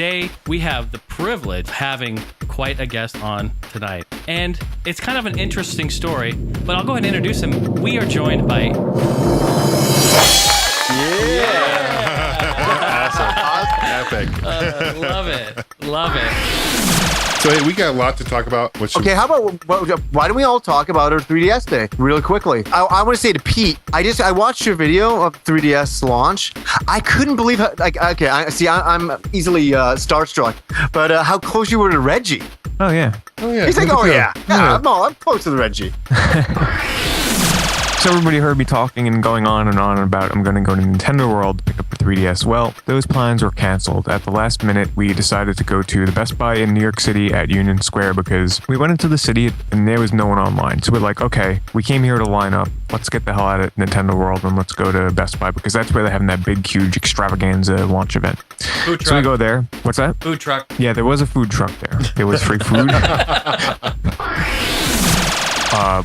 today we have the privilege of having quite a guest on tonight. And it's kind of an interesting story, but I'll go ahead and introduce him. We are joined by... Awesome. Epic. Love it. So, hey, we got a lot to talk about. Okay, how about, why don't we all talk about our 3DS day really quickly? I want to say to Pete, I watched your video of 3DS launch. I couldn't believe how, I'm easily starstruck, but how close you were to Reggie. Oh, yeah. He's like, I'm close to the Reggie. So everybody heard me talking and going on about I'm going to go to Nintendo World to pick up the 3DS. Well, those plans were canceled. At the last minute, we decided to go to the Best Buy in New York City at Union Square because we went into the city and there was no one online. So we're like, okay, we came here to line up. Let's get the hell out of Nintendo World and let's go to Best Buy because that's where they're having that big, huge extravaganza launch event. Food truck. So we go there. What's that? Food truck. Yeah, there was a food truck there. There was free food.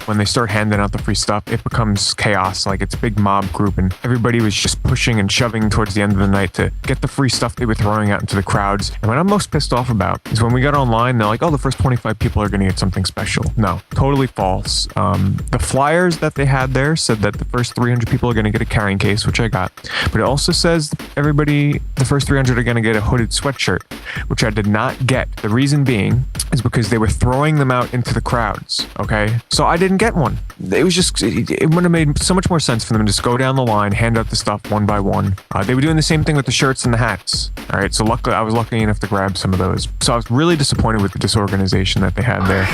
When they start handing out the free stuff, it becomes chaos. Like, it's a big mob group, and everybody was just pushing and shoving towards the end of the night to get the free stuff they were throwing out into the crowds. And what I'm most pissed off about is when we got online, they're like, oh, the first 25 people are going to get something special. No, totally false. The flyers that they had there said that the first 300 people are going to get a carrying case, which I got. But it also says the first 300 are going to get a hooded sweatshirt, which I did not get. The reason being is because they were throwing them out into the crowds, okay? So I didn't get one. It would have made so much more sense for them to just go down the line, hand out the stuff one by one. They were doing the same thing with the shirts and the hats. All right, so luckily I was lucky enough to grab some of those. So I was really disappointed with the disorganization that they had there.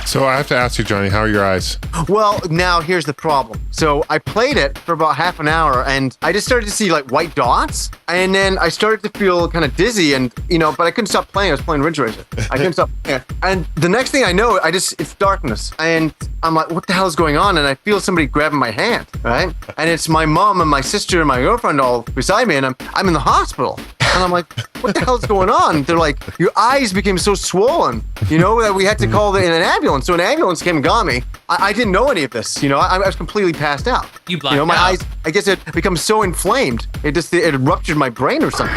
So I have to ask you, Johnny, how are your eyes? Well, now here's the problem. So I played it for about half an hour and I just started to see like white dots. And then I started to feel kind of dizzy and, but I couldn't stop playing. I was playing Ridge Racer. I couldn't stop playing. And the next thing I know, it's darkness. And I'm like, what the hell is going on? And I feel somebody grabbing my hand, right? And it's my mom and my sister and my girlfriend all beside me. And I'm in the hospital. And I'm like, what the hell is going on? They're like, your eyes became so swollen, that we had to call in an ambulance. So an ambulance came and got me. I didn't know any of this, I was completely passed out. You blacked out. My eyes, I guess it becomes so inflamed. It ruptured my brain or something.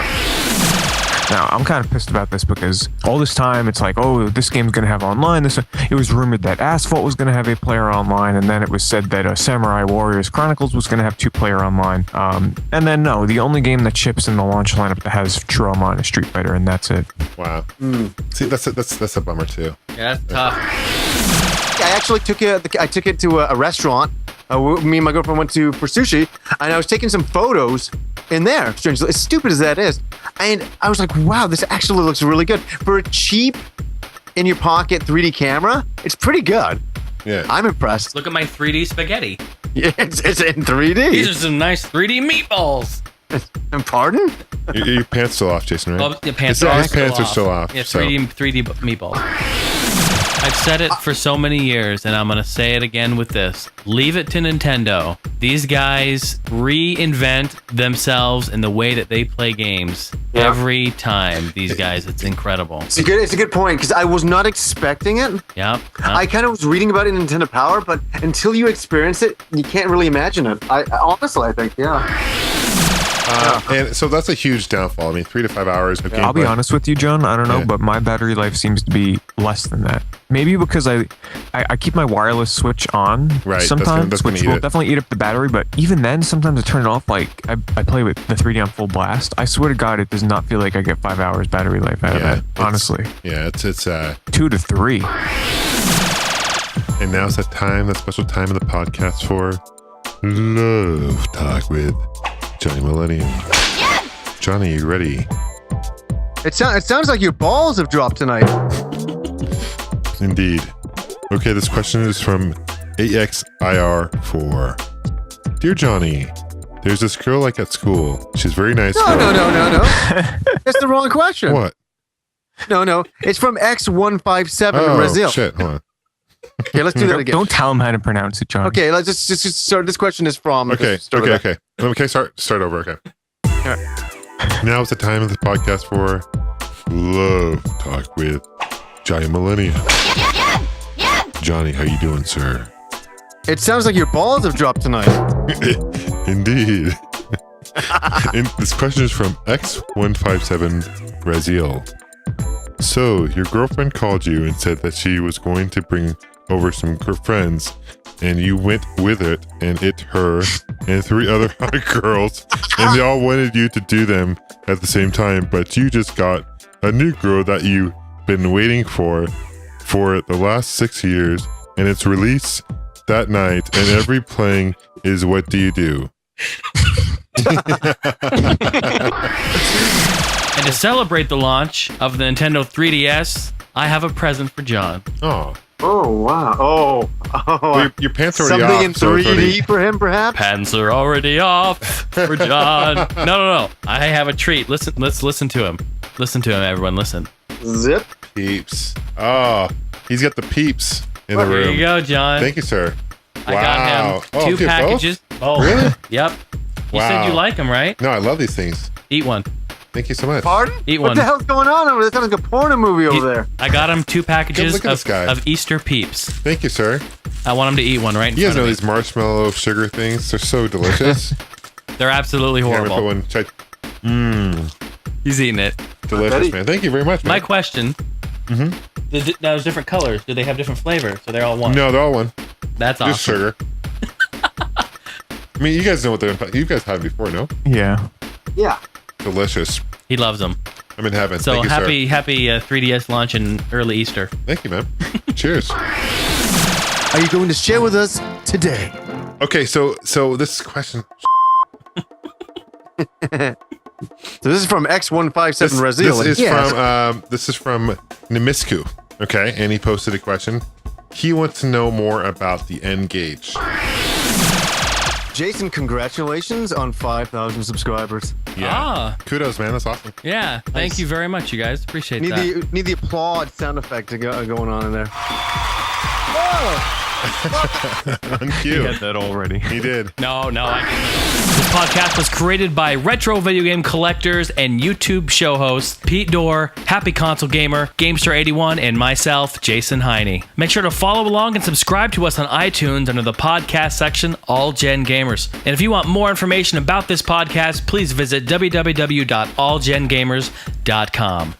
Now, I'm kind of pissed about this because all this time it's like, oh, this game's going to have online. It was rumored that Asphalt was going to have a player online, and then it was said that Samurai Warriors Chronicles was going to have 2-player online. And then, no, the only game that ships in the launch lineup that has true online is Street Fighter, and that's it. Wow. See, that's a bummer, too. Yeah, that's tough. I actually took it to a restaurant. Me and my girlfriend went for sushi, and I was taking some photos in there. Strangely, as stupid as that is, and I was like, "Wow, this actually looks really good for a cheap, in your pocket 3D camera. It's pretty good." Yeah, I'm impressed. Look at my 3D spaghetti. Yeah, it's in 3D. These are some nice 3D meatballs. Pardon? Your pants still off, Jason, right? Oh, the pants His pants are still off. Yeah, 3D meatballs. I've said it for so many years, and I'm going to say it again with this. Leave it to Nintendo. These guys reinvent themselves in the way that they play games every time. These guys, it's incredible. It's a good point, because I was not expecting it. Yep. I kind of was reading about it in Nintendo Power, but until you experience it, you can't really imagine it. Honestly, I think, And so that's a huge downfall. I mean, 3 to 5 hours. Okay, I'll be honest with you, John. I don't know, but my battery life seems to be less than that. Maybe because I keep my wireless switch on sometimes, that's gonna which will definitely eat up the battery. But even then, sometimes I turn it off. Like I play with the 3D on full blast. I swear to God, it does not feel like I get 5 hours battery life out of that. Honestly. Yeah, it's 2 to 3. And now's that special time of the podcast for Love Talk with Johnny Millennium. Johnny, you ready? It sounds like your balls have dropped tonight. Indeed. Okay, this question is from AXIR4. Dear Johnny, there's this girl like at school. She's very nice. No. That's the wrong question. What? No. It's from X157 in Oh, Brazil. shit. Hold on. Okay, let's do that again. Don't tell him how to pronounce it, John. Okay, let's just start. This question is from. Okay. Okay, start over. Okay. All right. Now is the time of the podcast for Love Talk with Johnny Millennium. Johnny, how you doing, sir? It sounds like your balls have dropped tonight. Indeed. And this question is from X157 Brazil. So, your girlfriend called you and said that she was going to bring over some friends, and you went with it, and it, her, and 3 other hot girls, and they all wanted you to do them at the same time, but you just got a new girl that you've been waiting for the last 6 years, and it's released that night, and every playing is what do you do? And to celebrate the launch of the Nintendo 3DS, I have a present for John. Oh, Oh, wow. Oh. well, your pants are already Something off. in so it's 3D already- for him, perhaps? Pants are already off for John. No. I have a treat. Let's listen to him. Listen to him, everyone. Listen. Zip. Peeps. Oh, he's got the peeps in the Here room. you go, John. Thank you, sir. I got him Oh, 2 okay, both? packages. Oh, Really? Yep. You said Wow. you like them, right? No, I love these things. Eat one. Thank you so much. Pardon? Eat What one. the hell's going on over there? That sounds like a porno movie over there. I got him 2 packages look at this guy. of Easter Peeps. Thank you, sir. I want him to eat one right in You guys front know of these marshmallow sugar things? They're so delicious. me. They're absolutely Here, I'm gonna horrible. put one. Check. He's eating it. Delicious, Betty. man. Thank you very much, man. My question. Those different colors. Do they have different flavors? So they're all one. No, they're all one. That's awesome. Just sugar. I mean, you guys know what they're. You guys had before, no? Yeah. Yeah. Delicious. He loves them. I'm in heaven. So Thank you, happy 3DS launch and early Easter. sir. Thank you, man. Cheers. Are you going to share with us today? Okay, so this question. So this is from X157 Brazil. This is from Nimisku. Okay, and he posted a question. He wants to know more about the N-Gage. Jason, congratulations on 5,000 subscribers. Ah. Kudos, man. That's awesome. Yeah. Thank you very much, you guys. Appreciate Need that. the applaud sound effect going on in there. On He cue. had that already. He did. No, I didn't. This podcast was created by retro video game collectors and YouTube show hosts Pete Dorr, Happy Console Gamer, Gamester81, and myself, Jason Heine. Make sure to follow along and subscribe to us on iTunes under the podcast section, All Gen Gamers. And if you want more information about this podcast, please visit www.allgengamers.com.